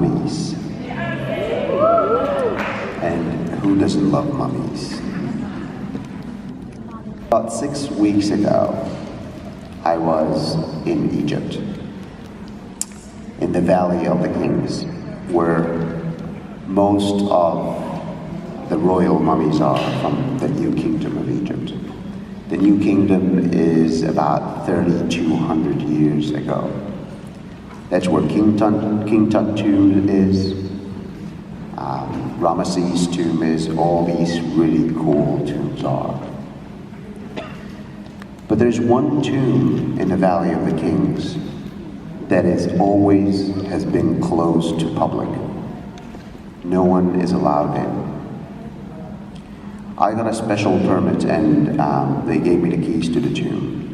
mummies. And who doesn't love mummies? About 6 weeks ago, I was in Egypt, in the Valley of the Kings, where most of the royal mummies are from the New Kingdom of Egypt. The New Kingdom is about 3,200 years ago. That's where King Tut tomb is, Ramesses' tomb is, all these really cool tombs are. But there's one tomb in the Valley of the Kings that always has been closed to public. No one is allowed in. I got a special permit and they gave me the keys to the tomb.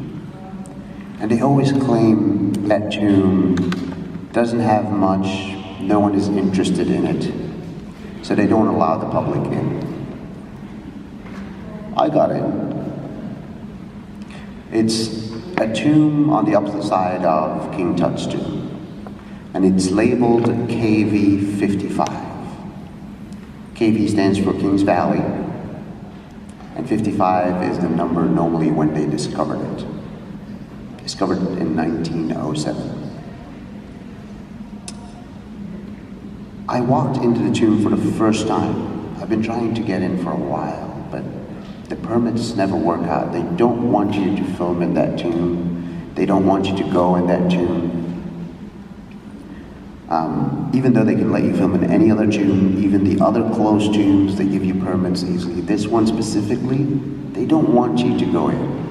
And they always claim that tomb doesn't have much, no one is interested in it, so they don't allow the public in. I got in. It's a tomb on the opposite side of King Tut's tomb, and it's labeled KV 55. KV stands for King's Valley, and 55 is the number normally when they discovered it. Discovered in 1907. I walked into the tomb for the first time. I've been trying to get in for a while, but the permits never work out. They don't want you to film in that tomb. They don't want you to go in that tomb. Even though they can let you film in any other tomb, even the other closed tombs, they give you permits easily. This one specifically, they don't want you to go in.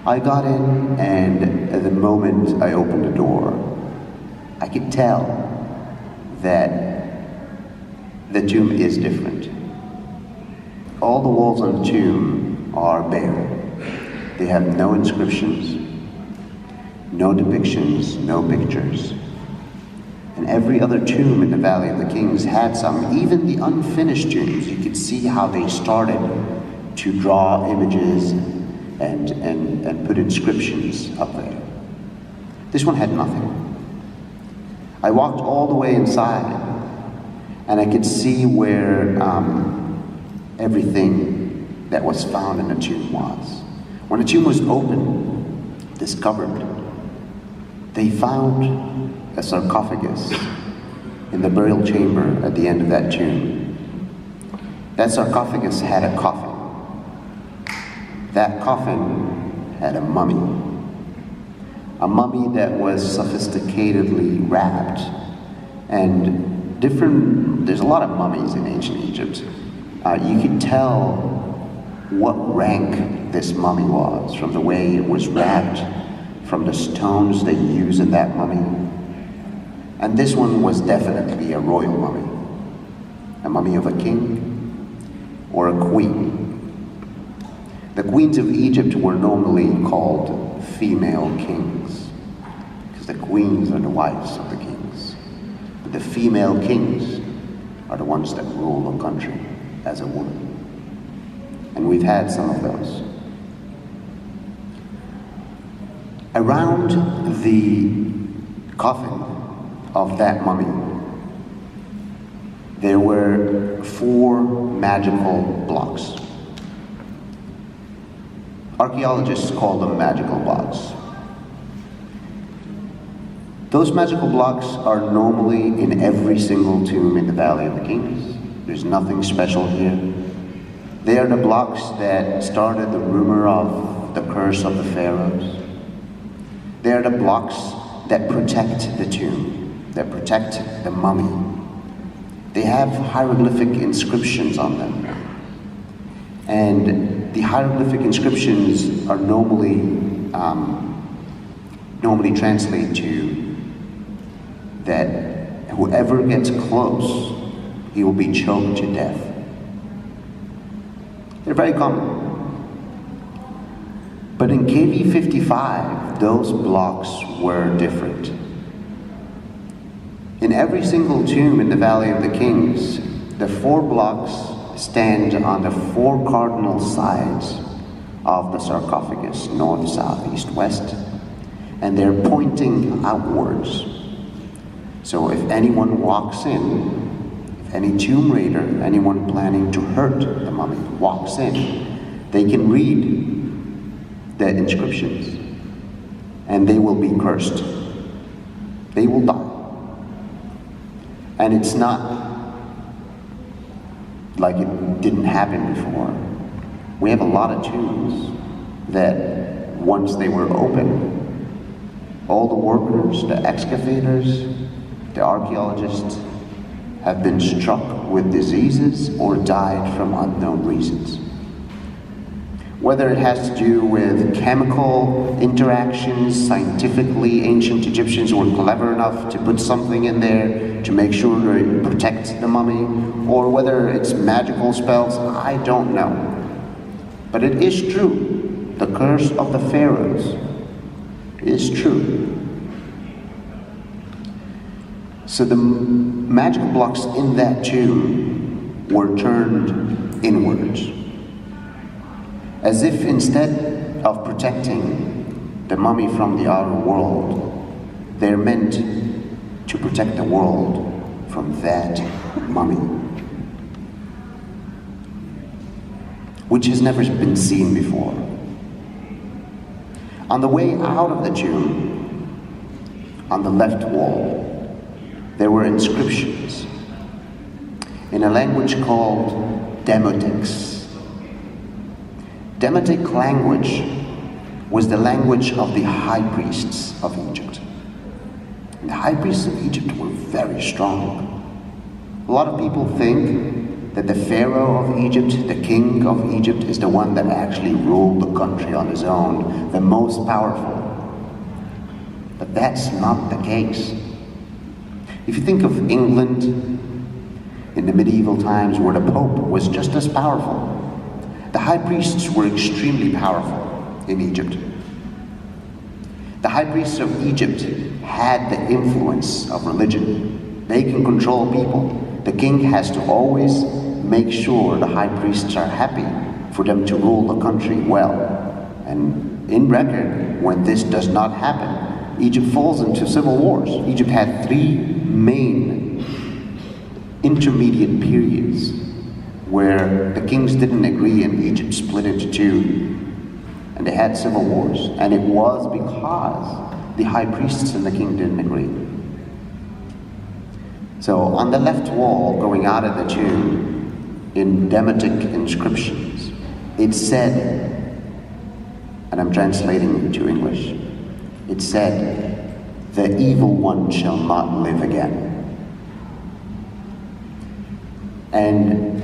I got in, and at the moment I opened the door, I could tell that the tomb is different. All the walls on the tomb are bare. They have no inscriptions, no depictions, no pictures. And every other tomb in the Valley of the Kings had some. Even the unfinished tombs, you could see how they started to draw images and put inscriptions up there. This one had nothing. I walked all the way inside, and I could see where everything that was found in the tomb was. When the tomb was opened, discovered, they found a sarcophagus in the burial chamber at the end of that tomb. That sarcophagus had a coffin. That coffin had a mummy. A mummy that was sophisticatedly wrapped. And there's a lot of mummies in ancient Egypt. You could tell what rank this mummy was from the way it was wrapped, from the stones they used in that mummy. And this one was definitely a royal mummy. A mummy of a king or a queen. The queens of Egypt were normally called female kings, because the queens are the wives of the kings. But the female kings are the ones that rule a country as a woman. And we've had some of those. Around the coffin of that mummy, there were 4 magical blocks. Archaeologists call them magical blocks. Those magical blocks are normally in every single tomb in the Valley of the Kings. There's nothing special here. They are the blocks that started the rumor of the curse of the pharaohs. They are the blocks that protect the tomb, that protect the mummy. They have hieroglyphic inscriptions on them. And the hieroglyphic inscriptions are normally translate to that whoever gets close, he will be choked to death. They're very common. But in KV 55, those blocks were different. In every single tomb in the Valley of the Kings, the 4 blocks stand on the 4 cardinal sides of the sarcophagus, north, south, east, west, and they're pointing outwards. So if anyone walks in, if any tomb raider, anyone planning to hurt the mummy walks in, they can read the inscriptions and they will be cursed. They will die. And it's not like it didn't happen before. We have a lot of tombs that once they were open, all the workers, the excavators, the archaeologists have been struck with diseases or died from unknown reasons. Whether it has to do with chemical interactions, scientifically, ancient Egyptians were clever enough to put something in there to make sure to protect the mummy, or whether it's magical spells, I don't know. But it is true, the curse of the pharaohs is true. So the magical blocks in that tomb were turned inwards, as if instead of protecting the mummy from the outer world, they're meant to protect the world from that mummy, which has never been seen before. On the way out of the tomb, on the left wall, there were inscriptions in a language called Demotics. Demotic language was the language of the high priests of Egypt. And the high priests of Egypt were very strong. A lot of people think that the pharaoh of Egypt, the king of Egypt, is the one that actually ruled the country on his own, the most powerful. But that's not the case. If you think of England in the medieval times, where the Pope was just as powerful, the high priests were extremely powerful in Egypt. The high priests of Egypt had the influence of religion. They can control people. The king has to always make sure the high priests are happy for them to rule the country well. And in record, when this does not happen, Egypt falls into civil wars. Egypt had 3 main intermediate periods where the kings didn't agree and Egypt split into 2, and they had civil wars, and it was because the high priests and the king didn't agree. So on the left wall, going out of the tomb, in Demotic inscriptions, it said, and I'm translating it to English, it said, "The evil one shall not live again." And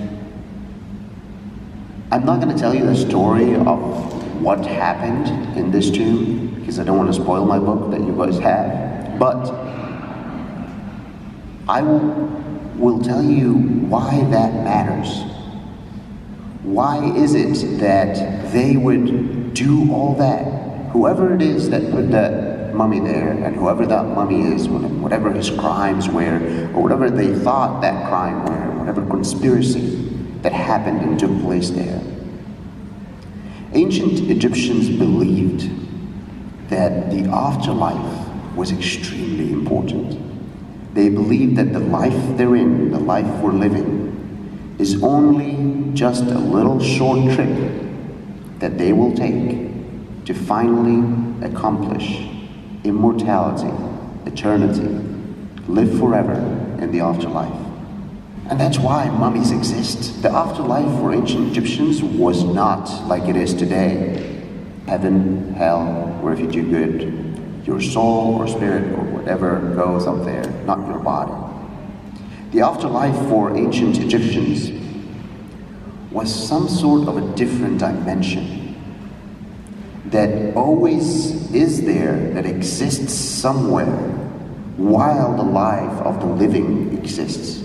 I'm not going to tell you the story of what happened in this tomb, because I don't want to spoil my book that you guys have, but I will tell you why that matters. Why is it that they would do all that? Whoever it is that put that mummy there, and whoever that mummy is, whatever his crimes were, or whatever they thought that crime were, whatever conspiracy that happened and took place there. Ancient Egyptians believed that the afterlife was extremely important. They believed that the life they're in, the life we're living, is only just a little short trip that they will take to finally accomplish immortality, eternity, live forever in the afterlife. And that's why mummies exist. The afterlife for ancient Egyptians was not like it is today. Heaven, hell, where if you do good, your soul or spirit or whatever goes up there, not your body. The afterlife for ancient Egyptians was some sort of a different dimension that always is there, that exists somewhere while the life of the living exists.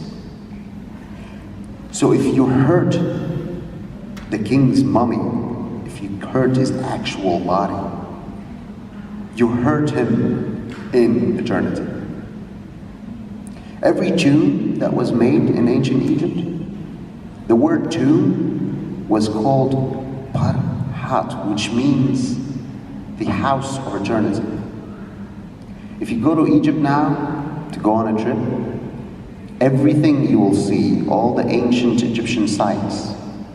So if you hurt the king's mummy, if you hurt his actual body, you hurt him in eternity. Every tomb that was made in ancient Egypt, the word tomb was called Parhat, which means the house of eternity. If you go to Egypt now, to go on a trip, everything you will see, all the ancient Egyptian sites,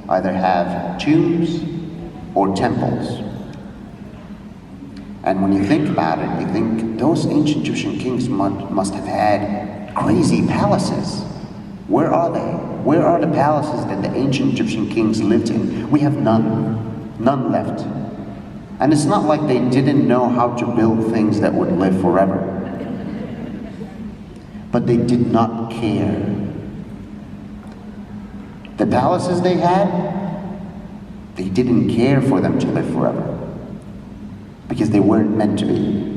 either have tombs or temples. And when you think about it, you think those ancient Egyptian kings must have had crazy palaces. Where are they? Where are the palaces that the ancient Egyptian kings lived in? We have none left. And it's not like they didn't know how to build things that would live forever. But they did not care. The palaces they had, they didn't care for them to live forever, because they weren't meant to be.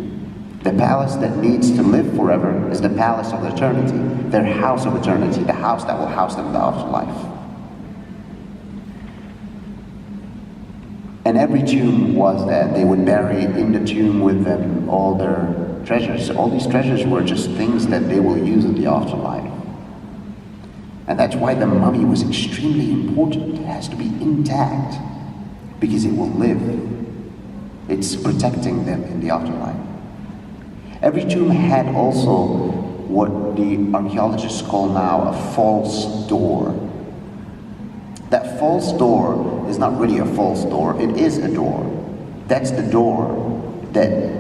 The palace that needs to live forever is the palace of eternity, their house of eternity, the house that will house them in the afterlife. And every tomb was that they would bury in the tomb with them all their treasures. All these treasures were just things that they will use in the afterlife. And that's why the mummy was extremely important. It has to be intact, because it will live. It's protecting them in the afterlife. Every tomb had also what the archaeologists call now a false door. That false door is not really a false door, it is a door. That's the door that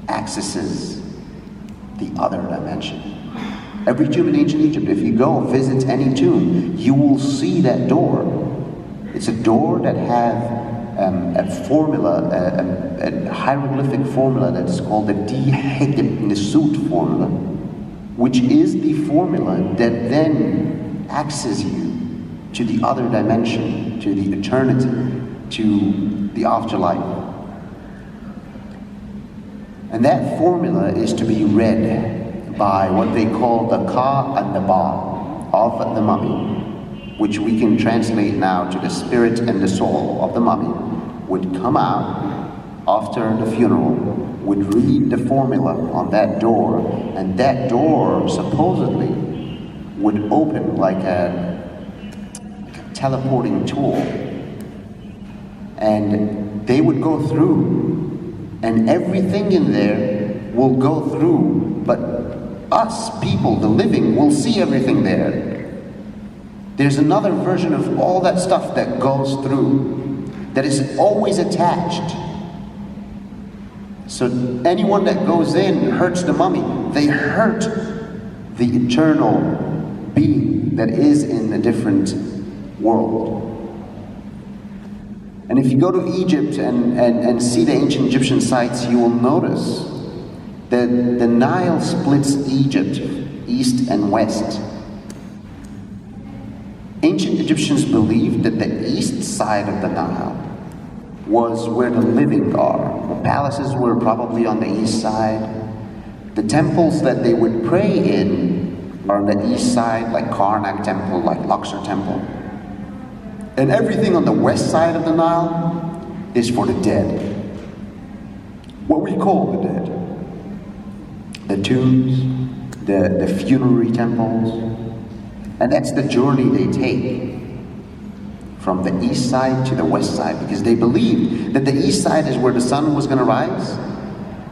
accesses the other dimension. Every tomb in ancient Egypt, if you go visit any tomb, you will see that door. It's a door that has a formula, a hieroglyphic formula that is called the Di-Hetep-Nesut formula, which is the formula that then accesses you to the other dimension, to the eternity, to the afterlife. And that formula is to be read by what they call the Ka and the Ba of the mummy, which we can translate now to the spirit and the soul of the mummy, would come out after the funeral, would read the formula on that door, and that door supposedly would open like a teleporting tool. And they would go through, and everything in there will go through, but us people, the living, will see everything there. There's another version of all that stuff that goes through, that is always attached. So anyone that goes in hurts the mummy. They hurt the eternal being that is in a different world. And if you go to Egypt and see the ancient Egyptian sites, you will notice that the Nile splits Egypt east and west. Ancient Egyptians believed that the east side of the Nile was where the living are. The palaces were probably on the east side. The temples that they would pray in are on the east side, like Karnak Temple, like Luxor Temple. And everything on the west side of the Nile is for the dead. What we call the dead. The tombs, the funerary temples. And that's the journey they take from the east side to the west side, because they believed that the east side is where the sun was going to rise,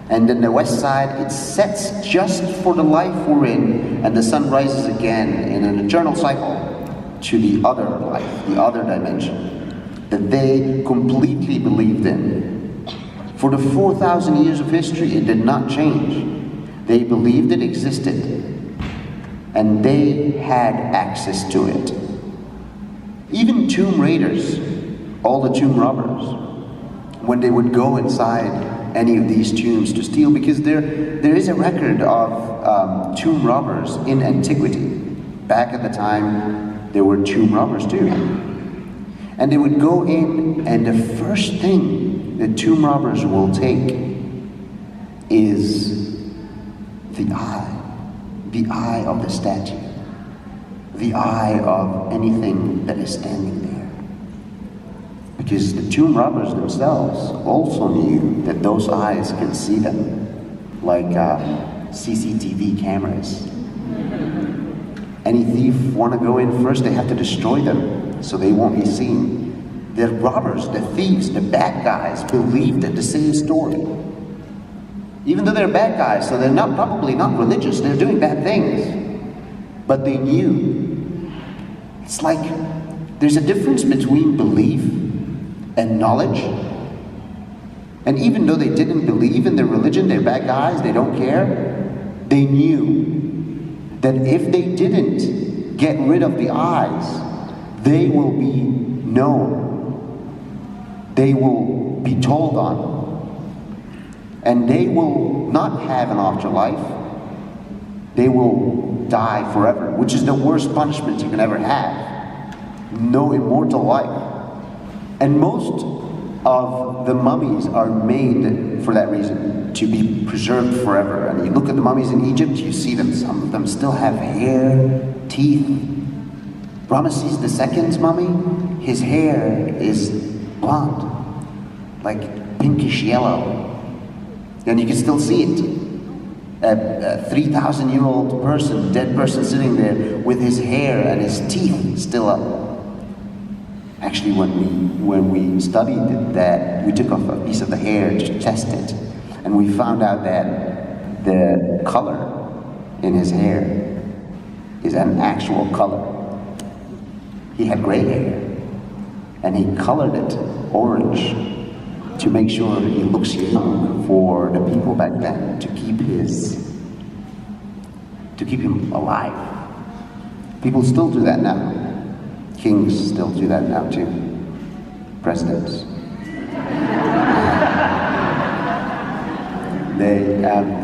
and then the west side, it sets just for the life we're in, and the sun rises again in an eternal cycle to the other life, the other dimension that they completely believed in. For the 4,000 years of history, it did not change. They believed it existed, and they had access to it. Even tomb raiders, all the tomb robbers, when they would go inside any of these tombs to steal, because there is a record of tomb robbers in antiquity. Back at the time, there were tomb robbers too. And they would go in, and the first thing the tomb robbers will take is the eye of the statue. The eye of anything that is standing there. Because the tomb robbers themselves also knew that those eyes can see them, like CCTV cameras. Any thief want to go in first, they have to destroy them so they won't be seen. The robbers, the thieves, the bad guys believed the same story. Even though they're bad guys, so they're probably not religious, they're doing bad things. But they knew. It's like there's a difference between belief and knowledge. And even though they didn't believe in their religion, they're bad guys, they don't care, they knew that if they didn't get rid of the eyes, they will be known, they will be told on, and they will not have an afterlife, they will die forever, which is the worst punishment you can ever have. No immortal life. And most of the mummies are made for that reason, to be preserved forever. And you look at the mummies in Egypt, you see them, some of them still have hair, teeth. Ramesses II's mummy, his hair is blonde, like pinkish yellow. And you can still see it. A 3,000-year-old person, dead person sitting there with his hair and his teeth still up. Actually, when we studied that, we took off a piece of the hair to test it, and we found out that the color in his hair is an actual color. He had gray hair, and he colored it orange to make sure he looks young for the people back then, to keep him alive. People still do that now. Kings still do that now too. Presidents.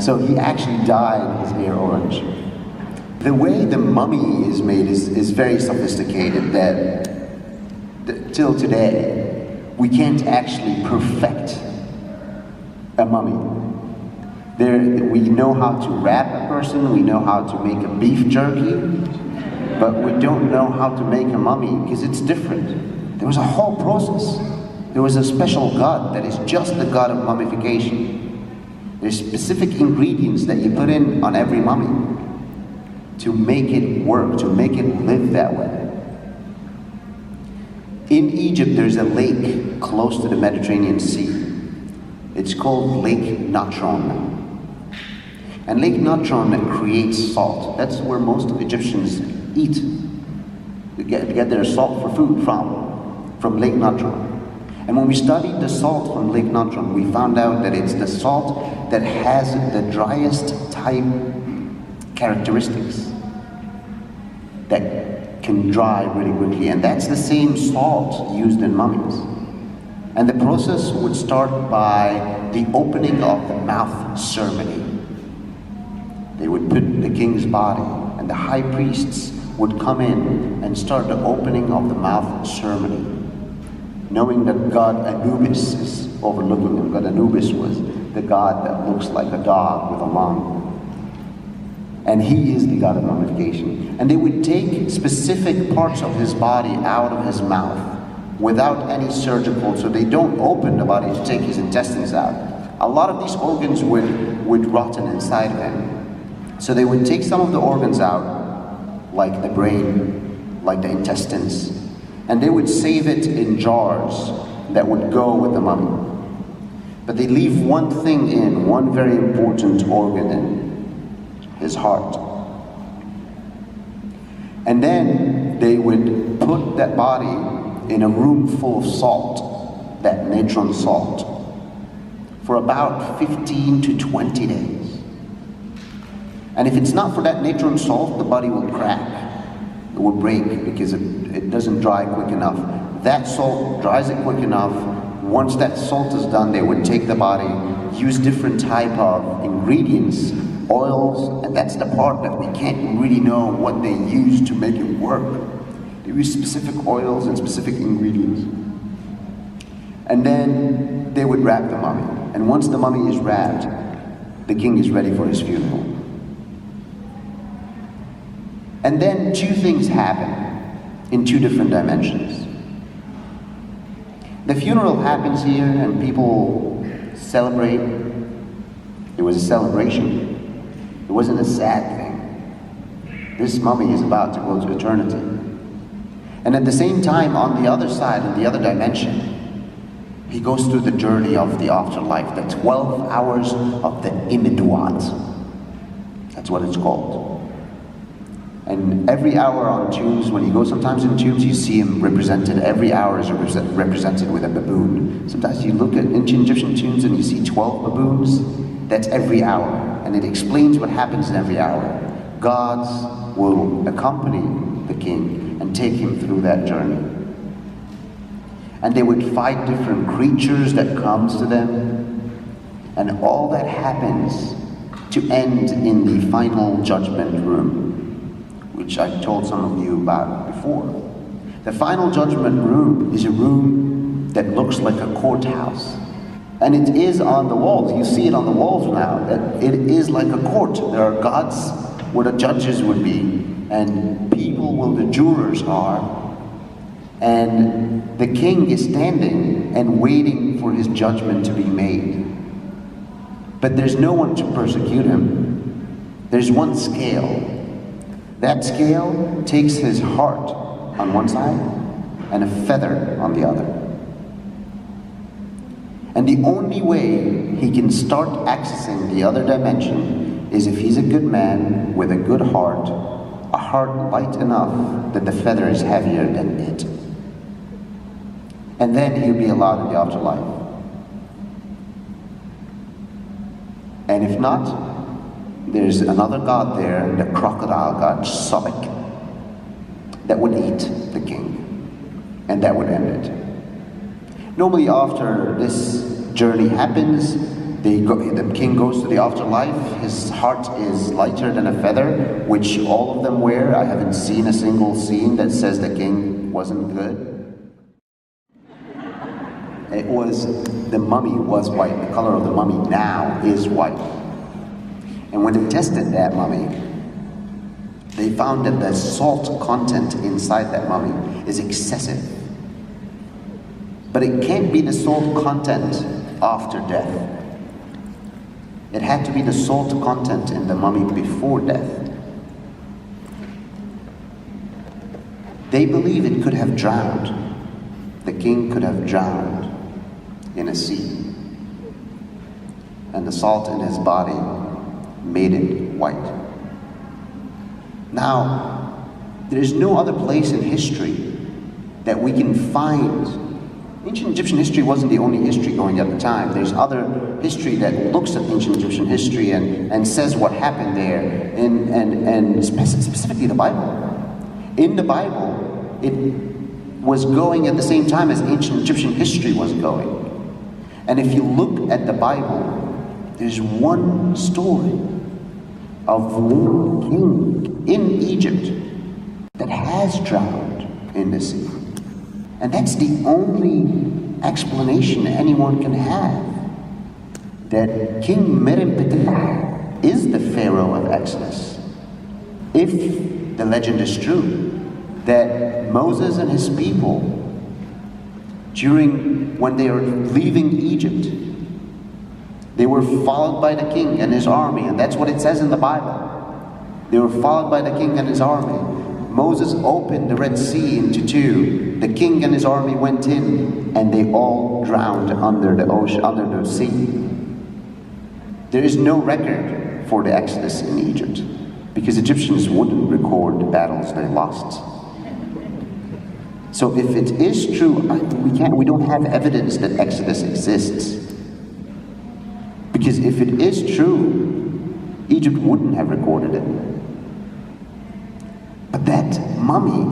So he actually dyed his hair orange. The way the mummy is made is very sophisticated that till today, we can't actually perfect a mummy. We know how to wrap a person, we know how to make a beef jerky, but we don't know how to make a mummy because it's different. There was a whole process. There was a special god that is just the god of mummification. There's specific ingredients that you put in on every mummy to make it work, to make it live that way. In Egypt, there's a lake close to the Mediterranean Sea. It's called Lake Natron. And Lake Natron creates salt. That's where most of Egyptians eat. They get their salt for food from Lake Natron. And when we studied the salt from Lake Natron, we found out that it's the salt that has the driest type characteristics that can dry really quickly. And that's the same salt used in mummies. And the process would start by the opening of the mouth ceremony. They would put the king's body, and the high priests would come in and start the opening of the mouth ceremony, knowing that god Anubis is overlooking them. God Anubis was the god that looks like a dog with a lung. And he is the god of mummification. And they would take specific parts of his body out of his mouth without any surgical, so they don't open the body to take his intestines out. A lot of these organs would rotten inside of him. So they would take some of the organs out, like the brain, like the intestines, and they would save it in jars that would go with the mummy. But they leave one thing in, one very important organ in, his heart. And then they would put that body in a room full of salt, that natron salt, for about 15 to 20 days. And if it's not for that natron salt, the body will crack. It will break because it doesn't dry quick enough. That salt dries it quick enough. Once that salt is done, they would take the body, use different type of ingredients, oils, and that's the part that we can't really know what they use to make it work. They use specific oils and specific ingredients. And then they would wrap the mummy. And once the mummy is wrapped, the king is ready for his funeral. And then two things happen in two different dimensions. The funeral happens here and people celebrate. It was a celebration. It wasn't a sad thing. This mummy is about to go to eternity. And at the same time, on the other side, in the other dimension, He goes through the journey of the afterlife, the 12 hours of the Imiduat. That's what it's called. And every hour on tombs, when you go sometimes in tombs, you see him represented. Every hour is represented with a baboon. Sometimes you look at ancient Egyptian tombs and you see 12 baboons. That's every hour. And it explains what happens in every hour. Gods will accompany the king and take him through that journey. And they would fight different creatures that comes to them. And all that happens to end in the final judgment room, which I told some of you about before. The final judgment room is a room that looks like a courthouse. And it is on the walls. You see it on the walls now. It is like a court. There are gods where the judges would be, and people where the jurors are. And the king is standing and waiting for his judgment to be made. But there's no one to persecute him. There's one scale. That scale takes his heart on one side and a feather on the other. And the only way he can start accessing the other dimension is if he's a good man with a good heart, a heart light enough that the feather is heavier than it. And then he'll be allowed in the afterlife. And if not, there's another god there, the crocodile god, Sobek, that would eat the king, and that would end it. Normally after this journey happens, the king goes to the afterlife, his heart is lighter than a feather, which all of them wear. I haven't seen a single scene that says the king wasn't good. The mummy was white, the color of the mummy now is white. And when they tested that mummy, they found that the salt content inside that mummy is excessive. But it can't be the salt content after death. It had to be the salt content in the mummy before death. They believe it could have drowned. The king could have drowned in a sea. And the salt in his body made it white. Now, there is no other place in history that we can find. Ancient Egyptian history wasn't the only history going at the time. There's other history that looks at ancient Egyptian history and says what happened there, and specifically the Bible. In the Bible, it was going at the same time as ancient Egyptian history was going. And if you look at the Bible, there's one story of one king in Egypt that has drowned in the sea. And that's the only explanation anyone can have, that King Merenptah is the pharaoh of Exodus. If the legend is true, that Moses and his people, when they were leaving Egypt, they were followed by the king and his army, and that's what it says in the Bible. They were followed by the king and his army. Moses opened the Red Sea into two. The king and his army went in, and they all drowned under the ocean, under the sea. There is no record for the Exodus in Egypt, because Egyptians wouldn't record the battles they lost. So if it is true, we don't have evidence that Exodus exists. Because if it is true, Egypt wouldn't have recorded it. But that mummy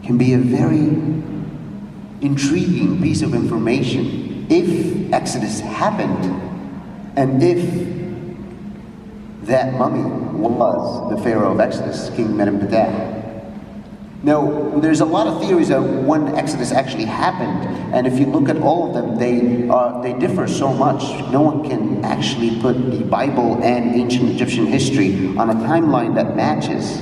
can be a very intriguing piece of information if Exodus happened, and if that mummy was the pharaoh of Exodus, King Merenptah. Now, there's a lot of theories of when Exodus actually happened, and if you look at all of them, they differ so much. No one can actually put the Bible and ancient Egyptian history on a timeline that matches.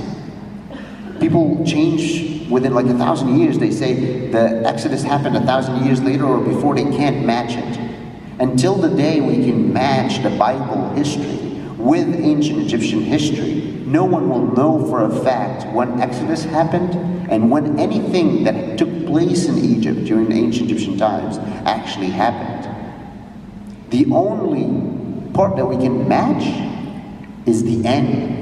People change within like 1,000 years. They say the Exodus happened 1,000 years later or before. They can't match it. Until the day we can match the Bible history with ancient Egyptian history, No one will know for a fact when Exodus happened and when anything that took place in Egypt during the ancient Egyptian times actually happened. The only part that we can match is the end,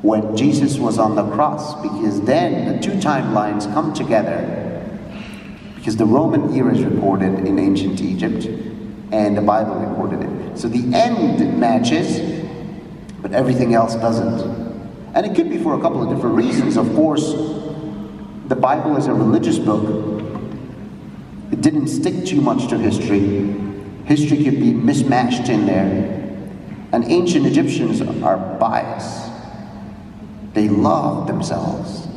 when Jesus was on the cross, because then the two timelines come together, because the Roman era is recorded in ancient Egypt and the Bible recorded it. So the end matches, but everything else doesn't. And it could be for a couple of different reasons. Of course, the Bible is a religious book. It didn't stick too much to history. History could be mismatched in there. And ancient Egyptians are biased. They loved themselves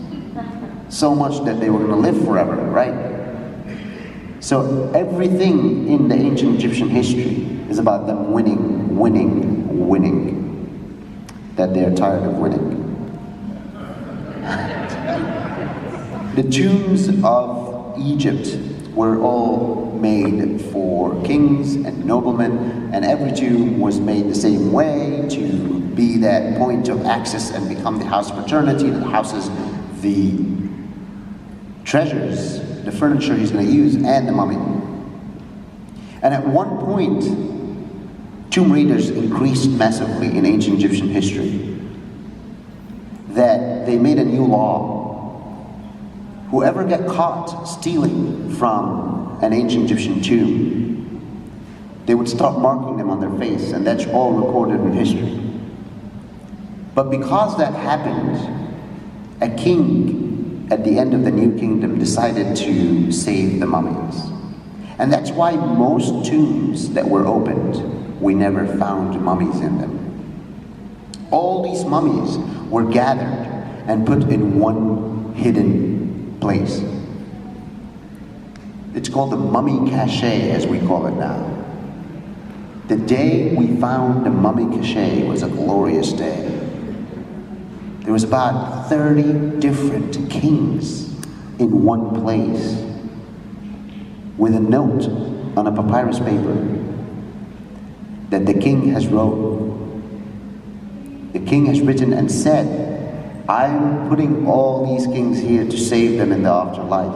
so much that they were going to live forever, right? So everything in the ancient Egyptian history is about them winning, winning, winning. That they're tired of winning. The tombs of Egypt were all made for kings and noblemen, and every tomb was made the same way to be that point of access and become the house of eternity that houses the treasures, the furniture he's going to use, and the mummy. And at one point, tomb raiders increased massively in ancient Egyptian history, that they made a new law. Whoever got caught stealing from an ancient Egyptian tomb, they would start marking them on their face, and that's all recorded in history. But because that happened, a king at the end of the New Kingdom decided to save the mummies. And that's why most tombs that were opened, we never found mummies in them. All these mummies were gathered and put in one hidden place. It's called the mummy cache, as we call it now. The day we found the mummy cache was a glorious day. There was about 30 different kings in one place, with a note on a papyrus paper that the king has wrote. The king has written and said, I'm putting all these kings here to save them in the afterlife.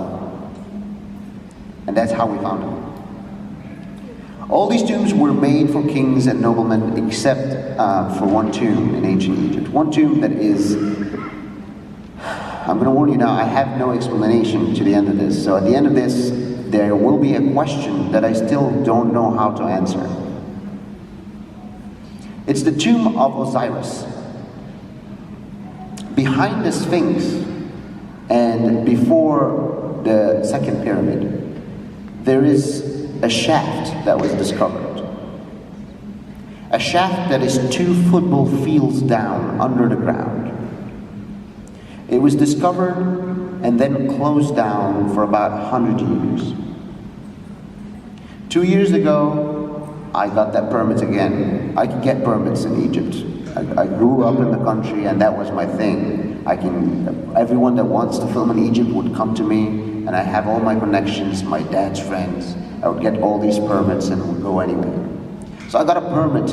And that's how we found them. All these tombs were made for kings and noblemen except for one tomb in ancient Egypt. One tomb that is, I'm going to warn you now, I have no explanation to the end of this. So at the end of this, there will be a question that I still don't know how to answer. It's the Tomb of Osiris. Behind the Sphinx and before the second pyramid, there is a shaft that was discovered. A shaft that is 2 football fields down under the ground. It was discovered and then closed down for about 100 years. 2 years ago, I got that permit again. I could get permits in Egypt. I grew up in the country and that was my thing. Everyone that wants to film in Egypt would come to me, and I have all my connections, my dad's friends. I would get all these permits and would go anywhere. So I got a permit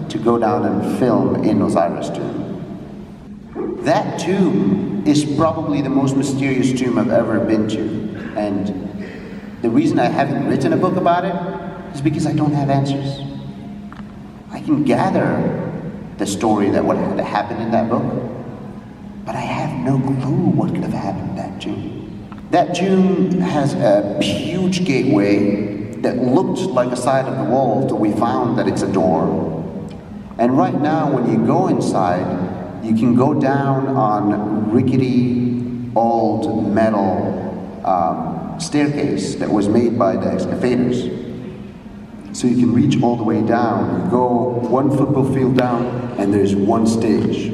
to go down and film in Osiris tomb. That tomb is probably the most mysterious tomb I've ever been to. And the reason I haven't written a book about it is because I don't have answers. I can gather the story that what had happened in that book, but I have no clue what could have happened in that tomb. That tomb has a huge gateway that looked like a side of the wall until we found that it's a door. And right now, when you go inside, you can go down on rickety, old metal staircase that was made by the excavators. So you can reach all the way down. You go 1 football field down, and there's one stage.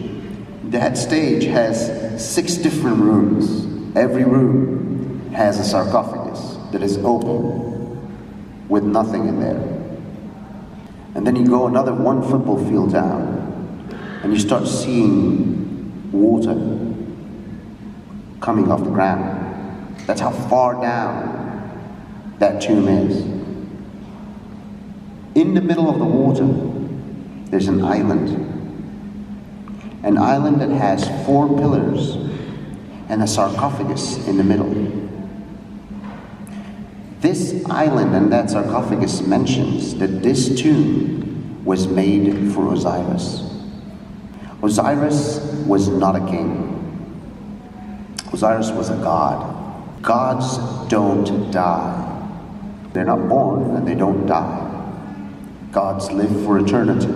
That stage has 6 different rooms. Every room has a sarcophagus that is open with nothing in there. And then you go another 1 football field down, and you start seeing water coming off the ground. That's how far down that tomb is. In the middle of the water, there's an island. an island that has 4 pillars and a sarcophagus in the middle. This island and that sarcophagus mentions that this tomb was made for Osiris. Osiris was not a king. Osiris was a god. Gods don't die. They're not born and they don't die. Gods live for eternity.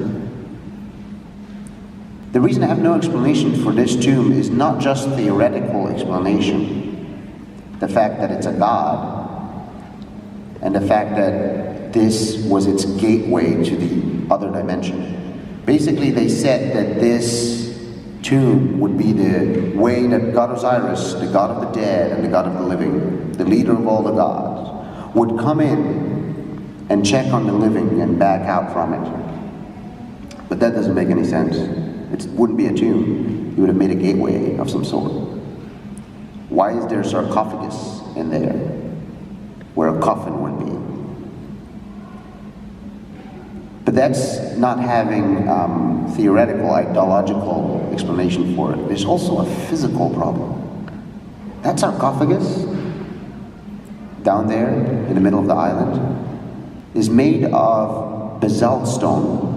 The reason I have no explanation for this tomb is not just theoretical explanation. The fact that it's a god, and the fact that this was its gateway to the other dimension. Basically, they said that this tomb would be the way that God Osiris, the god of the dead and the god of the living, the leader of all the gods, would come in and check on the living and back out from it. But that doesn't make any sense. It wouldn't be a tomb. He would have made a gateway of some sort. Why is there a sarcophagus in there where a coffin would be? But that's not having theoretical, ideological explanation for it. There's also a physical problem. That sarcophagus down there in the middle of the island is made of basalt stone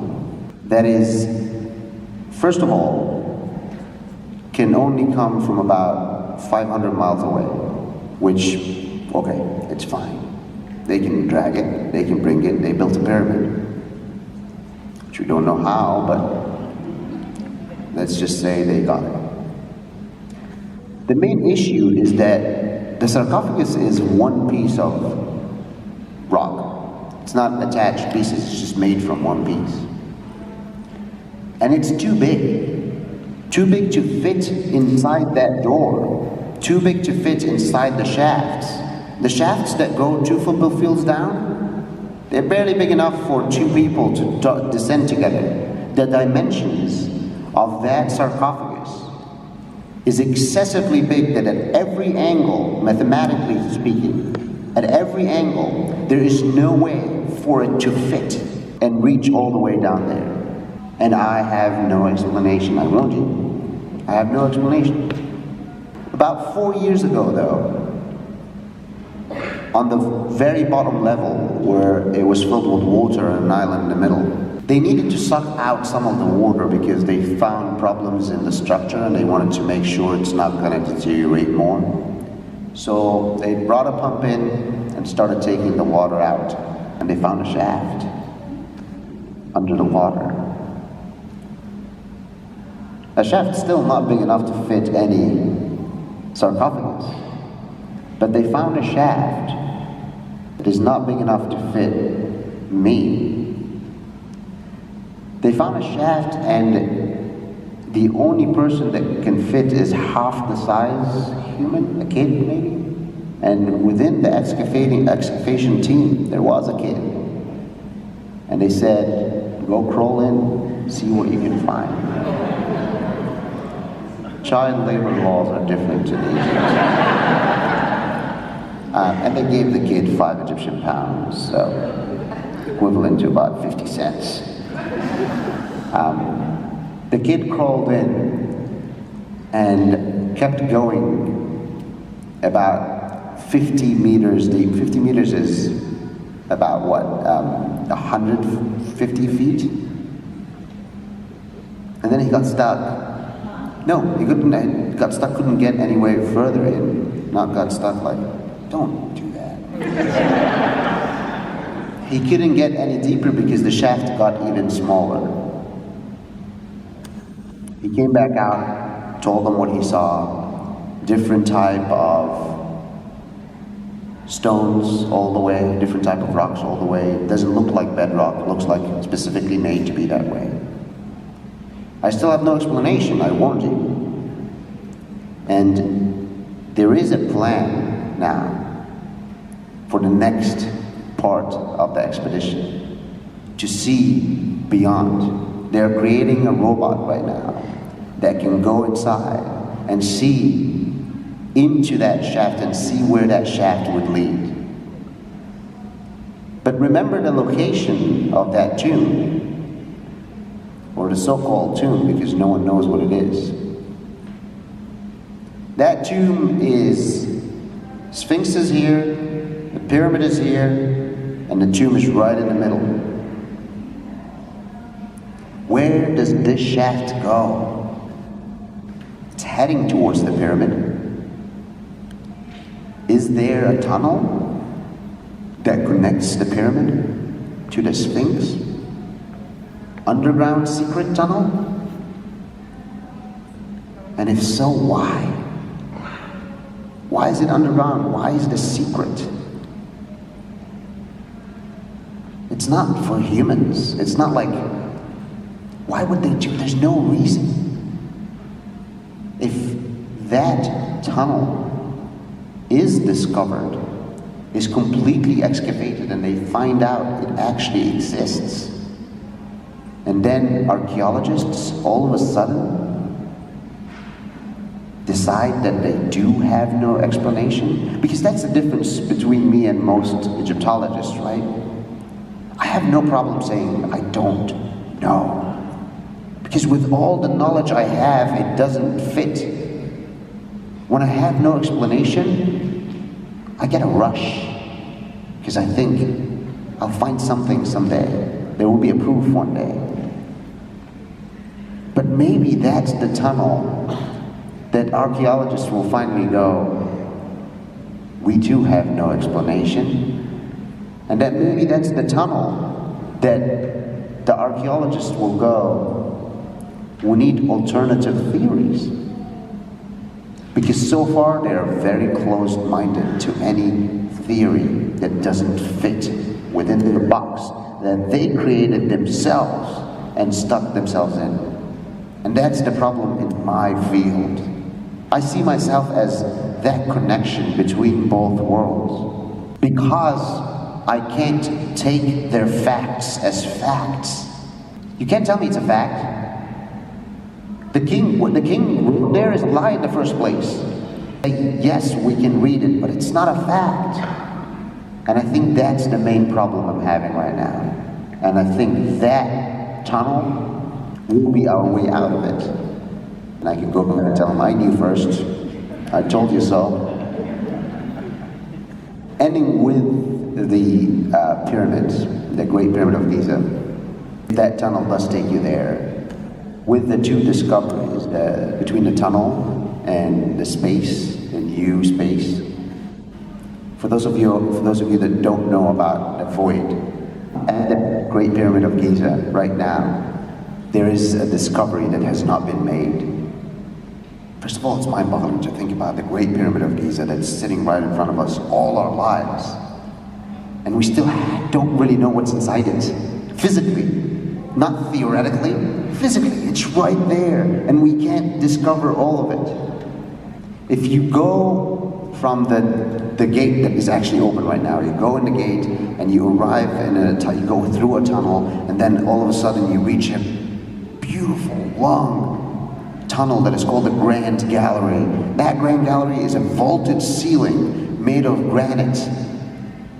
that is, first of all, can only come from about 500 miles away, which, okay, it's fine. They can drag it, they can bring it, they built a pyramid. Which we don't know how, but let's just say they got it. The main issue is that the sarcophagus is one piece of rock. It's not attached pieces, it's just made from one piece. And it's too big to fit inside that door, too big to fit inside the shafts. The shafts that go 2 football fields down, they're barely big enough for 2 people to descend together. The dimensions of that sarcophagus is excessively big that at every angle, mathematically speaking, at every angle, there is no way for it to fit and reach all the way down there. And I have no explanation. I warned you. I have no explanation. About 4 years ago, though, on the very bottom level, where it was filled with water and an island in the middle, they needed to suck out some of the water because they found problems in the structure and they wanted to make sure it's not going to deteriorate more. So they brought a pump in and started taking the water out, and they found a shaft under the water. A shaft still not big enough to fit any sarcophagus, but they found a shaft that is not big enough to fit me. They found a shaft, and the only person that can fit is half the size human, a kid maybe. And within the excavation team, there was a kid. And they said, go crawl in, see what you can find. Child labor laws are different in Egypt. And they gave the kid 5 Egyptian pounds, so equivalent to about 50 cents. The kid crawled in and kept going about 50 meters deep. 50 meters is about what, 150 feet? And then he got stuck. No, he got stuck, couldn't get anywhere further in. Not got stuck like, don't do that. He couldn't get any deeper because the shaft got even smaller. He came back out, told them what he saw, different type of stones all the way, different type of rocks all the way. It doesn't look like bedrock, it looks like it's specifically made to be that way. I still have no explanation, I warned you. And there is a plan now for the next part of the expedition to see beyond. They're creating a robot right now that can go inside and see into that shaft and see where that shaft would lead. But remember the location of that tomb. or the so-called tomb, because no one knows what it is. That tomb is, Sphinx is here, the pyramid is here, and the tomb is right in the middle. Where does this shaft go? It's heading towards the pyramid. Is there a tunnel that connects the pyramid to the Sphinx? Underground secret tunnel? And if so, why? Why is it underground? Why is it secret? It's not for humans. It's not like, why would they do? There's no reason. If that tunnel is discovered, is completely excavated, and they find out it actually exists, and then archaeologists all of a sudden decide that they do have no explanation, because that's the difference between me and most Egyptologists, right? I have no problem saying I don't know, because with all the knowledge I have, it doesn't fit. When I have no explanation, I get a rush, because I think I'll find something someday. There will be a proof one day. But maybe that's the tunnel that archaeologists will finally go, we too have no explanation. And that maybe that's the tunnel that the archaeologists will go, we need alternative theories. Because so far they are very closed-minded to any theory that doesn't fit within the box that they created themselves and stuck themselves in. And that's the problem in my field. I see myself as that connection between both worlds. Because I can't take their facts as facts. You can't tell me it's a fact. The king there is a lie in the first place. Yes, we can read it, but it's not a fact. And I think that's the main problem I'm having right now. And I think that tunnel will be our way out of it. And I can go back and tell them I knew first. I told you so. Ending with the pyramids, the Great Pyramid of Giza. That tunnel does take you there. With the two discoveries, between the tunnel and the space, the new space. For those of you that don't know about the void and the Great Pyramid of Giza right now, there is a discovery that has not been made. First of all, it's mind-boggling to think about the Great Pyramid of Giza that's sitting right in front of us all our lives. And we still don't really know what's inside it, physically. Not theoretically, physically, it's right there, and we can't discover all of it. If you go from the gate that is actually open right now, you go in the gate, and you arrive you go through a tunnel, and then all of a sudden you reach a beautiful, long tunnel that is called the Grand Gallery. That Grand Gallery is a vaulted ceiling made of granite,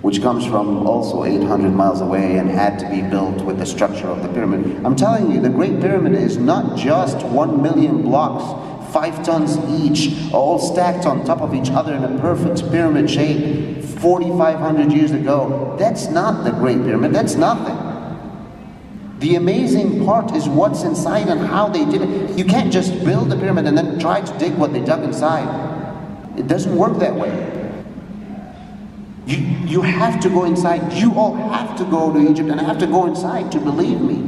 which comes from also 800 miles away and had to be built with the structure of the pyramid. I'm telling you, the Great Pyramid is not just 1 million blocks, 5 tons each, all stacked on top of each other in a perfect pyramid shape 4,500 years ago. That's not the Great Pyramid, that's nothing. The amazing part is what's inside and how they did it. You can't just build the pyramid and then try to dig what they dug inside. It doesn't work that way. You have to go inside. You all have to go to Egypt and have to go inside to believe me.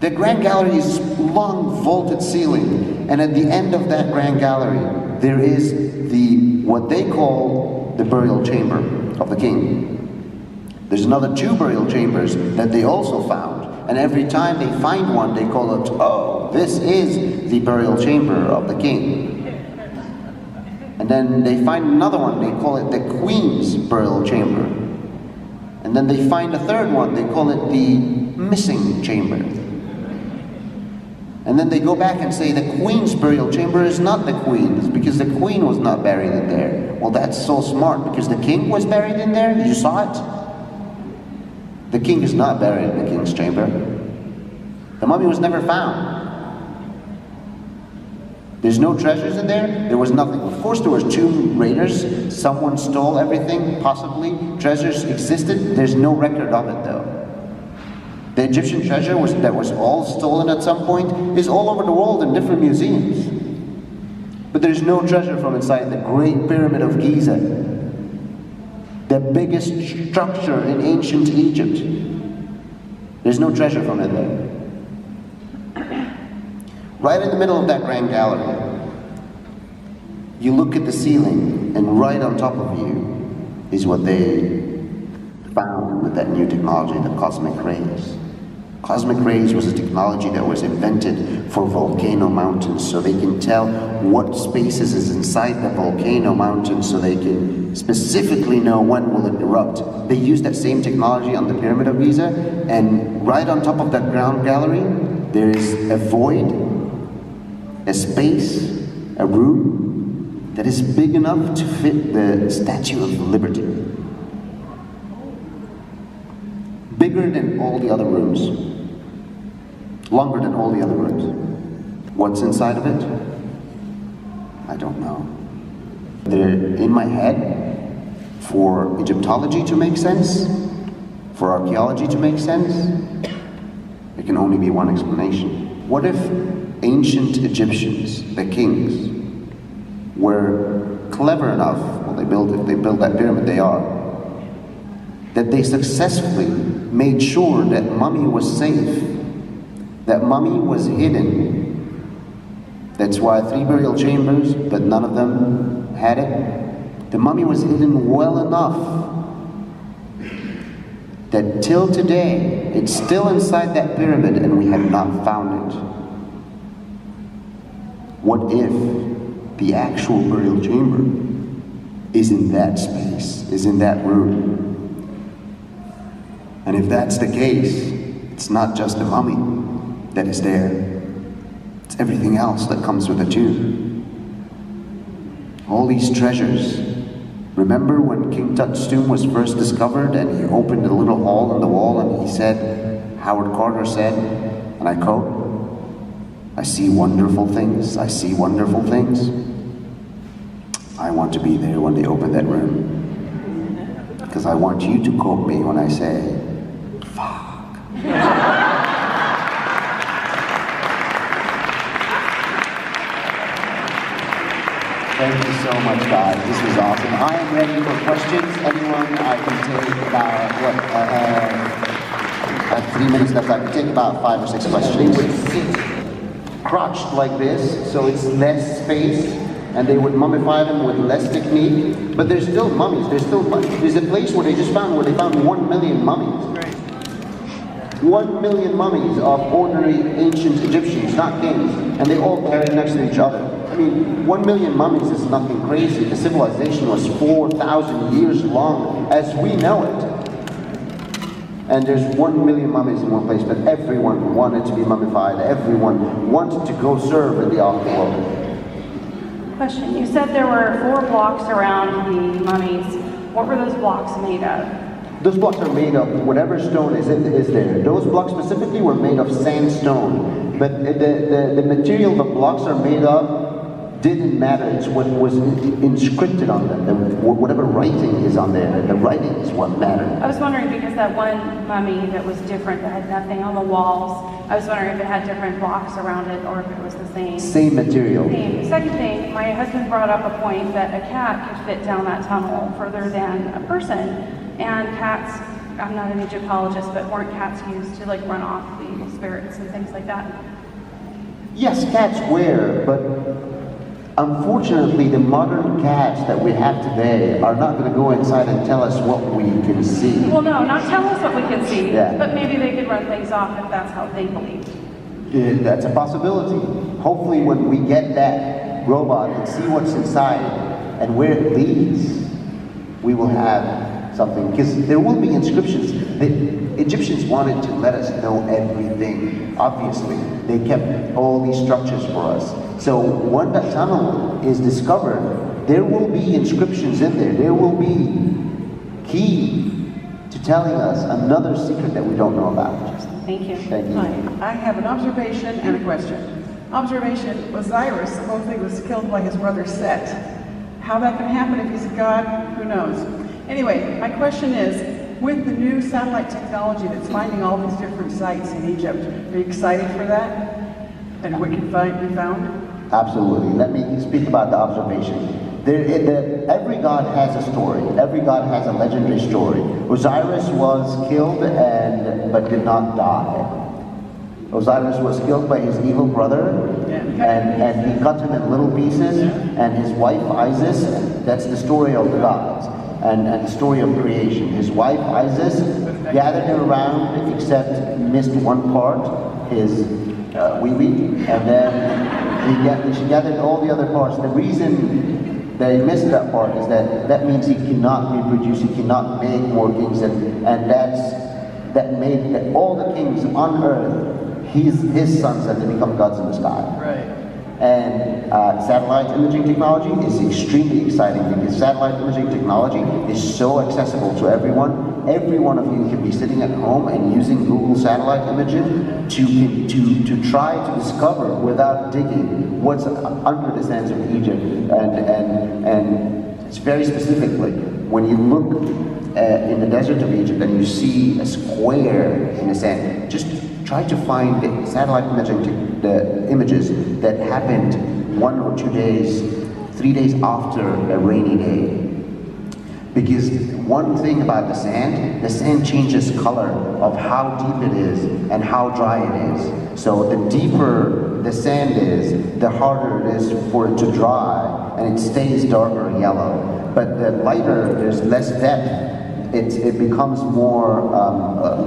The Grand Gallery is long vaulted ceiling, and at the end of that Grand Gallery there is what they call the burial chamber of the king. There's another 2 burial chambers that they also found, and every time they find one they call it, oh, this is the burial chamber of the king. And then they find another one, they call it the Queen's Burial Chamber. And then they find a third one, they call it the Missing Chamber. And then they go back and say the Queen's Burial Chamber is not the Queen's, because the Queen was not buried in there. Well, that's so smart, because the King was buried in there, you saw it? The King is not buried in the King's Chamber. The mummy was never found. There's no treasures in there. There was nothing. Of course there was tomb raiders. Someone stole everything, possibly. Treasures existed. There's no record of it though. The Egyptian treasure that was all stolen at some point is all over the world in different museums. But there's no treasure from inside the Great Pyramid of Giza, the biggest structure in ancient Egypt. There's no treasure from it there. Right in the middle of that grand gallery, you look at the ceiling, and right on top of you is what they found with that new technology, the cosmic rays. Cosmic rays was a technology that was invented for volcano mountains, so they can tell what spaces is inside the volcano mountain, so they can specifically know when will it erupt. They used that same technology on the Pyramid of Giza, and right on top of that ground gallery, there is a void, a space, a room that is big enough to fit the Statue of Liberty. Bigger than all the other rooms. Longer than all the other rooms. What's inside of it? I don't know. They're in my head for Egyptology to make sense, for archaeology to make sense. There can only be one explanation. What if ancient Egyptians, the kings, were clever enough, well, if they built that pyramid, they are, that they successfully made sure that mummy was safe, that mummy was hidden. That's why 3 burial chambers, but none of them had it. The mummy was hidden well enough that till today, it's still inside that pyramid and we have not found it. What if the actual burial chamber is in that space, is in that room? And if that's the case, it's not just the mummy that is there, it's everything else that comes with a tomb. All these treasures. Remember when King Tut's tomb was first discovered and he opened a little hole in the wall and he said, Howard Carter said, and I quote, "I see wonderful things, I see wonderful things." I want to be there when they open that room. Because I want you to quote me when I say, fuck. Thank you so much, guys. This was awesome. I am ready for questions. Anyone, I can take about, I have 3 minutes left. I can take about 5 or 6 questions. They would sit crouched like this, so it's less space, and they would mummify them with less technique. But there's still mummies. There's a place where they found 1 million mummies. 1 million mummies of ordinary ancient Egyptians, not kings, and they all buried next to each other. I mean, 1 million mummies is nothing crazy. The civilization was 4,000 years long as we know it. And there's 1 million mummies in one place, but everyone wanted to be mummified. Everyone wanted to go serve in the afterworld. Question, you said there were 4 blocks around the mummies. What were those blocks made of? Those blocks are made of whatever stone is there. Those blocks specifically were made of sandstone. But the material the blocks are made of didn't matter. It's what was inscripted on them. Whatever writing is on there, the writing is what mattered. I was wondering because that one mummy that was different, that had nothing on the walls, I was wondering if it had different blocks around it or if it was the same. Same material. Same. Second thing, my husband brought up a point that a cat could fit down that tunnel further than a person. And cats, I'm not an Egyptologist, but weren't cats used to like run off the spirits and things like that? Yes, cats were, but unfortunately the modern cats that we have today are not going to go inside and tell us what we can see. Well, no, not tell us what we can see, yeah. But maybe they could run things off if that's how they believe. That's a possibility. Hopefully when we get that robot and see what's inside and where it leads, we will have something, because there will be inscriptions. The Egyptians wanted to let us know everything. Obviously, they kept all these structures for us. So when that tunnel is discovered, there will be inscriptions in there. There will be key to telling us another secret that we don't know about. Thank you. Thank you. Hi, I have an observation and a question. Observation, Osiris supposedly was killed by his brother Set. How that can happen if he's a god, who knows? Anyway, my question is, with the new satellite technology that's finding all these different sites in Egypt, are you excited for that? And what can be found? Absolutely. Let me speak about the observation. Every god has a story. Every god has a legendary story. Osiris was killed but did not die. Osiris was killed by his evil brother, and he cut him in little pieces, and his wife Isis, that's the story of the gods, and the story of creation. His wife Isis gathered him around, except missed one part, his wee-wee, and then she gathered all the other parts. The reason that he missed that part is that means he cannot reproduce, he cannot make more kings, and that made that all the kings on earth, his sons had to become gods in the sky. Right. And satellite imaging technology is extremely exciting because satellite imaging technology is so accessible to everyone. Every one of you can be sitting at home and using Google satellite imaging to try to discover without digging what's under the sands of Egypt. And it's very specifically, when you look in the desert of Egypt and you see a square in the sand, just try to find the satellite imaging, the images that happened 1 or 2 days, 3 days after a rainy day. Because one thing about the sand changes color of how deep it is and how dry it is. So the deeper the sand is, the harder it is for it to dry, and it stays darker yellow. But the lighter, there's less depth, it becomes more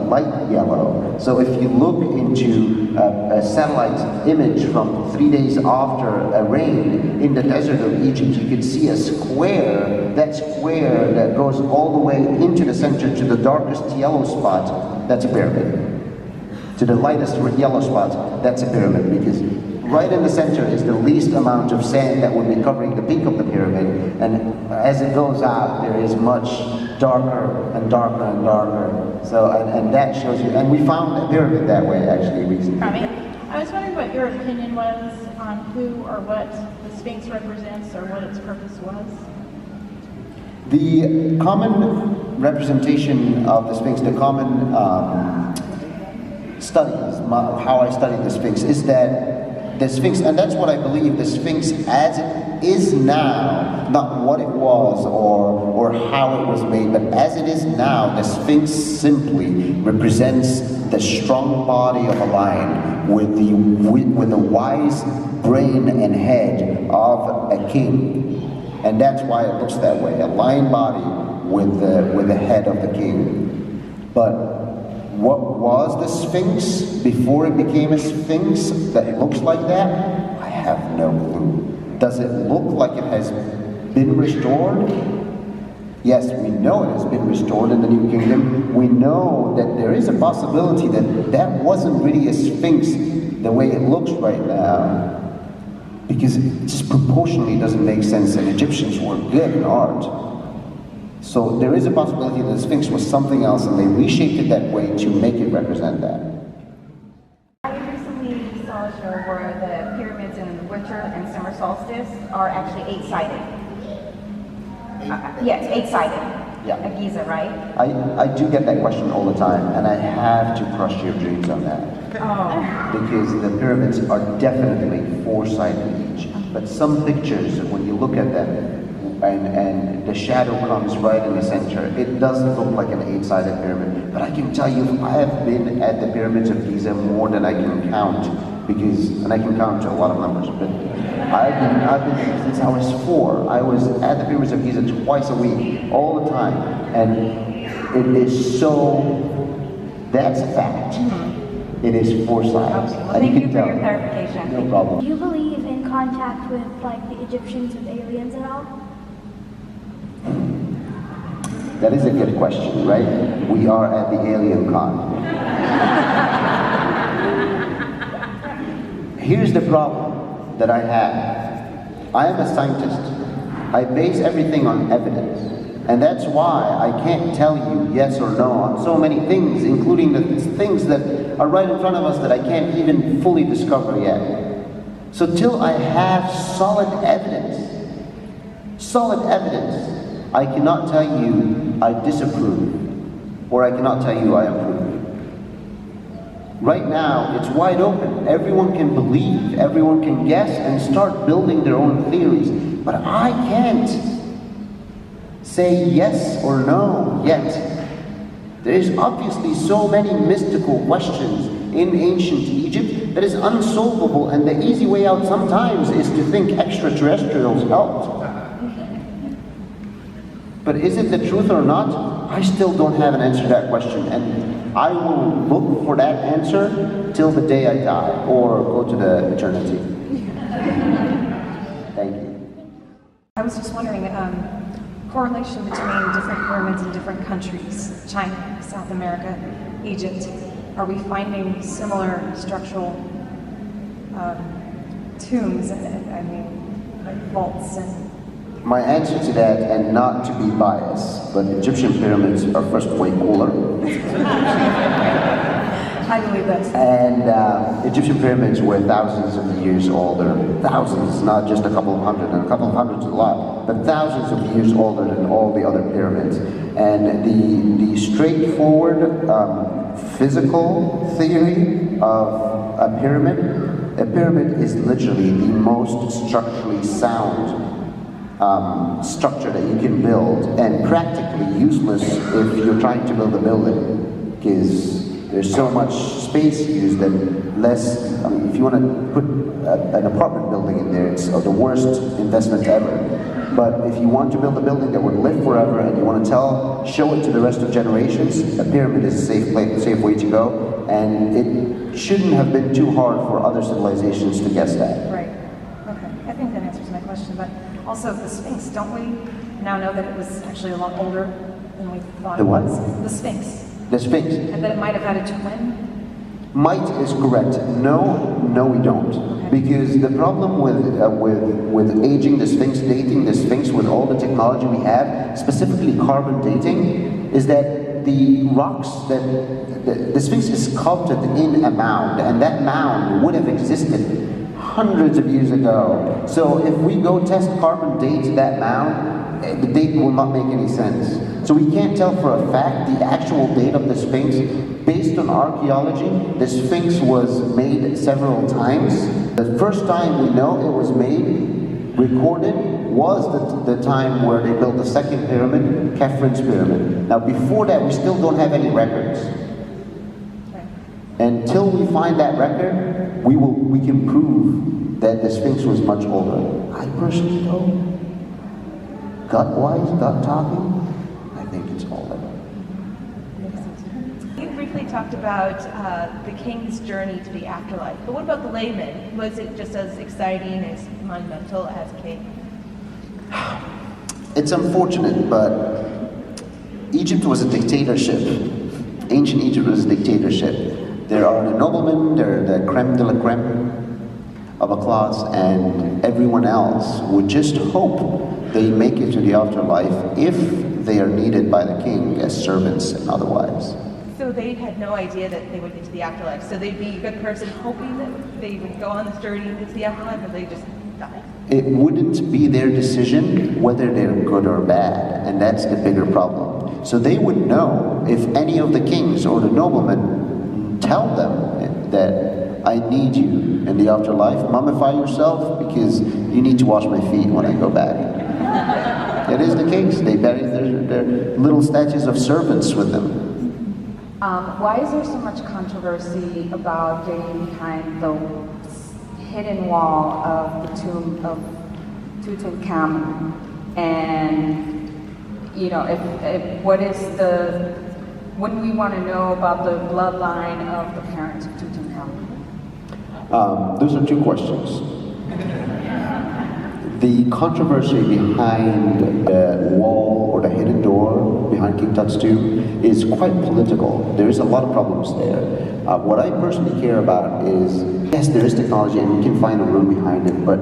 light yellow. So if you look into a satellite image from 3 days after a rain in the desert of Egypt, you can see a square. That square that goes all the way into the center to the darkest yellow spot, that's a pyramid. To the lightest yellow spot, that's a pyramid, because right in the center is the least amount of sand that would be covering the peak of the pyramid, and as it goes out, there is much darker and darker and darker. So, and that shows you, and we found a pyramid that way actually recently. Ramy, I was wondering what your opinion was on who or what the Sphinx represents or what its purpose was. The common representation of the Sphinx, the common studies, how I studied the Sphinx, is that the Sphinx, and that's what I believe, the Sphinx as it is now, not what it was or how it was made, but as it is now, the Sphinx simply represents the strong body of a lion with the wise brain and head of a king. And that's why it looks that way, a lion body with the head of the king. But what was the Sphinx before it became a Sphinx that looks like that? I have no clue. Does it look like it has been restored? Yes, we know it has been restored in the New Kingdom. We know that there is a possibility that that wasn't really a Sphinx the way it looks right now, because it just proportionally doesn't make sense, and Egyptians were good in art. So there is a possibility that the Sphinx was something else and they reshaped it that way to make it represent that. I recently saw a show where the pyramids in winter and summer solstice are actually eight-sided. Yes, eight-sided. Yeah. At Giza, right? I do get that question all the time, and I have to crush your dreams on that. Oh. Because the pyramids are definitely four-sided each. But some pictures, when you look at them, and the shadow comes right in the center, it doesn't look like an eight-sided pyramid. But I can tell you, I have been at the pyramids of Giza more than I can count, and I can count a lot of numbers, but I've been there since I was 4. I was at the pyramids of Giza twice a week, all the time, and it is so, that's a fact. Mm-hmm. It is 4 sides. Okay. Well, thank you for your clarification. No problem. Do you believe in contact with, like, the Egyptians with aliens at all? That is a good question, right? We are at the AlienCon. Here's the problem that I have. I am a scientist. I base everything on evidence. And that's why I can't tell you yes or no on so many things, including the things that are right in front of us that I can't even fully discover yet. So till I have solid evidence, I cannot tell you I disapprove, or I cannot tell you I approve. Right now, it's wide open. Everyone can believe, everyone can guess, and start building their own theories. But I can't say yes or no yet. There is obviously so many mystical questions in ancient Egypt that is unsolvable, and the easy way out sometimes is to think extraterrestrials helped. But is it the truth or not? I still don't have an answer to that question, and I will look for that answer till the day I die, or go to the eternity. Thank you. I was just wondering, correlation between different pyramids in different countries, China, South America, Egypt. Are we finding similar structural tombs, like vaults and... My answer to that, and not to be biased, but Egyptian pyramids are first way cooler. I believe that. And Egyptian pyramids were thousands of years older. Thousands, not just a couple of hundred, and a couple of hundreds is a lot, but thousands of years older than all the other pyramids. And the straightforward physical theory of a pyramid is literally the most structurally sound structure that you can build, and practically useless if you're trying to build a building, because there's so much space used that less, if you want to put an apartment building in there, it's the worst investment ever. But if you want to build a building that would live forever and you want to show it to the rest of generations, a pyramid is a safe way to go, and it shouldn't have been too hard for other civilizations to guess that. Right. Okay. I think that answers my question, but also the Sphinx, don't we now know that it was actually a lot older than we thought it was? The Sphinx. The Sphinx. And that it might have had a twin? Might is correct. No, we don't. Okay. Because the problem with aging the Sphinx, dating the Sphinx with all the technology we have, specifically carbon dating, is that the rocks that the Sphinx is sculpted in a mound, and that mound would have existed hundreds of years ago. So if we go test carbon date that mound, the date will not make any sense. So we can't tell for a fact the actual date of the Sphinx. Based on archaeology, the Sphinx was made several times. The first time we know it was made, recorded, was the time where they built the second pyramid, Khafre's pyramid. Now before that, we still don't have any records. Until we find that record, we can prove that the Sphinx was much older. I personally don't. Gut-wise, gut talking, I think it's older. You briefly talked about the king's journey to the afterlife, but what about the layman? Was it just as exciting, as monumental as king? It's unfortunate, but Egypt was a dictatorship. Ancient Egypt was a dictatorship. There are the noblemen, they're the creme de la creme of a class, and everyone else would just hope they make it to the afterlife if they are needed by the king as servants and otherwise. So they had no idea that they would get to the afterlife. So they'd be a good person hoping that they would go on this journey and get to the afterlife, or they just die? It wouldn't be their decision whether they're good or bad, and that's the bigger problem. So they would know if any of the kings or the noblemen tell them that I need you in the afterlife, mummify yourself because you need to wash my feet when I go back. That is the case. They bury their little statues of servants with them. Why is there so much controversy about getting behind the hidden wall of the tomb of Tutankhamun? And, wouldn't we want to know about the bloodline of the parents of Tutankhamun? Those are two questions. The controversy behind the wall or the hidden door behind King Tut's tomb is quite political. There is a lot of problems there. What I personally care about is, yes, there is technology and we can find a room behind it, but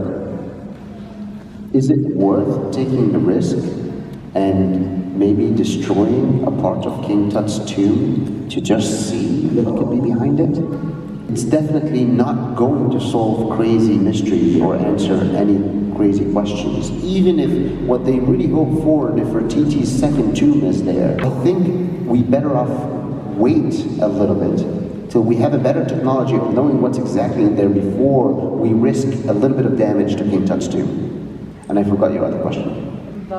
is it worth taking the risk and maybe destroying a part of King Tut's tomb to just see what could be behind it. It's definitely not going to solve crazy mysteries or answer any crazy questions. Even if what they really hope for Nefertiti's second tomb is there, I think we better off wait a little bit till we have a better technology of knowing what's exactly in there before we risk a little bit of damage to King Tut's tomb. And I forgot your other question. The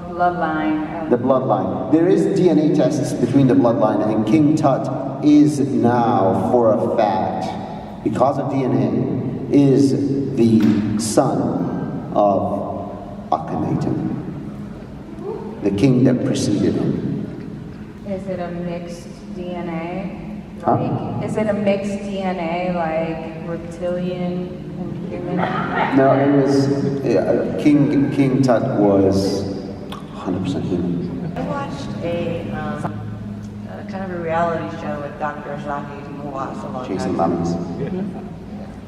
bloodline. The bloodline. There is DNA tests between the bloodline, and King Tut is now, for a fact, because of DNA, is the son of Akhenaten, the king that preceded him. Is it a mixed DNA? Huh? Like, is it a mixed DNA, like reptilian and human? No, it was King Tut was 100% human. I watched a kind of a reality show with Dr. Zaki Mouaz a long Chasing time Mummies.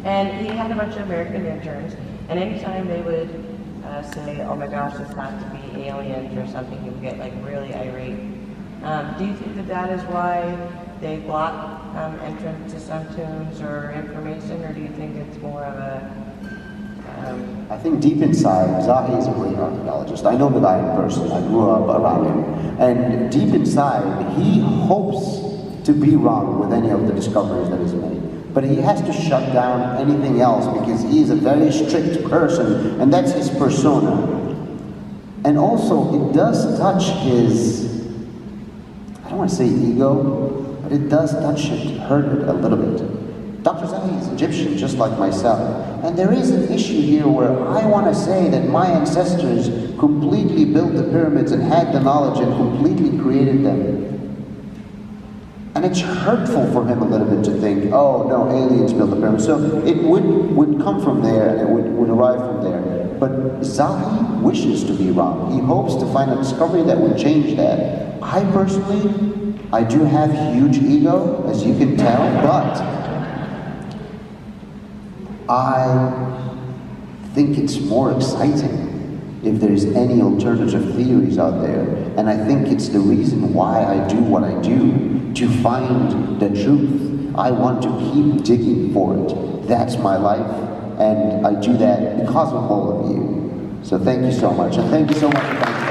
and he had a bunch of American interns, and anytime they would say, oh my gosh, this has to be aliens or something, he would get like really irate. Do you think that that is why they block entrance to some tombs or information, or do you think it's more of a... I think deep inside, Zahi is a great archaeologist. I know the guy in person. I grew up around him. And deep inside, he hopes to be wrong with any of the discoveries that he's made. But he has to shut down anything else because he is a very strict person, and that's his persona. And also, it does touch his, I don't want to say ego, but it does touch it, hurt it a little bit. Dr. Zahi is Egyptian, just like myself. And there is an issue here where I want to say that my ancestors completely built the pyramids and had the knowledge and completely created them. And it's hurtful for him a little bit to think, oh no, aliens built the pyramids. So it would come from there, and it would arrive from there. But Zahi wishes to be wrong. He hopes to find a discovery that would change that. I personally, I do have huge ego, as you can tell, but I think it's more exciting if there's any alternative theories out there. And I think it's the reason why I do what I do, to find the truth. I want to keep digging for it. That's my life, and I do that because of all of you. So thank you so much, and thank you so much for coming.